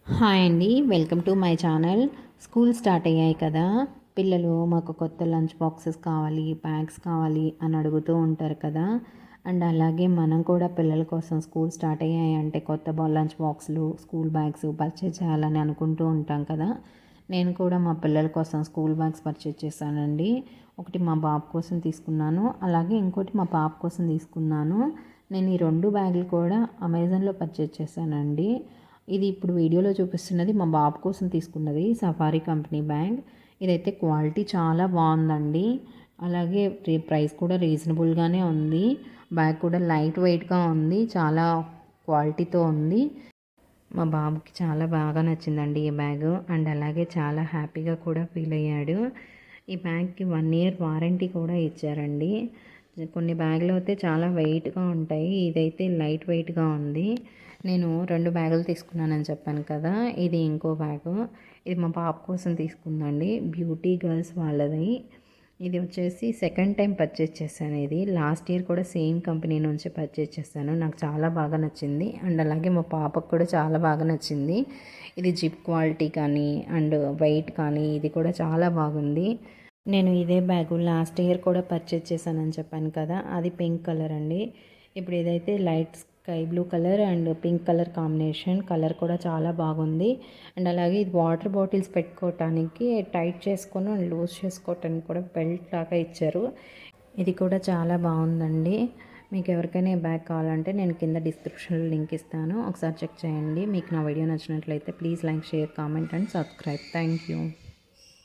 Hi అండి, welcome to my channel. School start అయ్యాయి కదా, పిల్లలు మాకు కొత్త లంచ్ బాక్సెస్ కావాలి, బ్యాగ్స్ కావాలి అని అడుగుతూ ఉంటారు కదా. అండ్ అలాగే మనం కూడా పిల్లల కోసం స్కూల్ స్టార్ట్ అయ్యాయి అంటే కొత్త లంచ్ బాక్సులు, స్కూల్ బ్యాగ్స్ పర్చేజ్ చేయాలని అనుకుంటూ ఉంటాం కదా. నేను కూడా మా పిల్లల కోసం స్కూల్ బ్యాగ్స్ పర్చేజ్ చేశానండి. ఒకటి మా బాబు కోసం తీసుకున్నాను, అలాగే ఇంకోటి మా పాప కోసం తీసుకున్నాను. నేను ఈ 2 బ్యాగులు కూడా అమెజాన్లో పర్చేజ్ చేశానండి. ఇది ఇప్పుడు వీడియోలో చూపిస్తున్నది మా బాబు కోసం తీసుకున్నది సఫారీ కంపెనీ బ్యాగ్. ఇదైతే క్వాలిటీ చాలా బాగుందండి. అలాగే ప్రైస్ కూడా రీజనబుల్గానే ఉంది. బ్యాగ్ కూడా లైట్ వెయిట్గా ఉంది, చాలా క్వాలిటీతో ఉంది. మా బాబుకి చాలా బాగా నచ్చిందండి ఈ బ్యాగ్. అండ్ అలాగే చాలా హ్యాపీగా కూడా ఫీల్ అయ్యాడు. ఈ బ్యాగ్కి 1 ఇయర్ వారంటీ కూడా ఇచ్చారండి. కొన్ని బ్యాగులు అయితే చాలా వెయిట్గా ఉంటాయి, ఇదైతే లైట్ వెయిట్గా ఉంది. నేను 2 బ్యాగులు తీసుకున్నానని చెప్పాను కదా, ఇది ఇంకో బ్యాగు. ఇది మా పాప కోసం తీసుకుందండి, బ్యూటీ గర్ల్స్ వాళ్ళది. ఇది వచ్చేసి సెకండ్ టైం పర్చేజ్ చేశాను. ఇది లాస్ట్ ఇయర్ కూడా సేమ్ కంపెనీ నుంచి పర్చేజ్ చేశాను. నాకు చాలా బాగా నచ్చింది. అండ్ అలాగే మా పాపకు కూడా చాలా బాగా నచ్చింది. ఇది జిప్ క్వాలిటీ కానీ అండ్ వెయిట్ కానీ ఇది కూడా చాలా బాగుంది. నేను ఇదే బ్యాగు లాస్ట్ ఇయర్ కూడా పర్చేజ్ చేశానని చెప్పాను కదా, అది పింక్ కలర్ అండి. ఇప్పుడు ఇదైతే light sky blue colour and pink colour combination. Colour కూడా చాలా బాగుంది. అండ్ అలాగే ఇది వాటర్ బాటిల్స్ పెట్టుకోవటానికి టైట్ చేసుకొని లూజ్ చేసుకోవటానికి కూడా బెల్ట్ లాగా ఇచ్చారు. ఇది కూడా చాలా బాగుందండి. మీకు ఎవరికైనా ఈ బ్యాగ్ కావాలంటే నేను కింద డిస్క్రిప్షన్లో లింక్ ఇస్తాను, ఒకసారి చెక్ చేయండి. మీకు నా వీడియో నచ్చినట్లయితే please like, share, comment and subscribe. Thank you.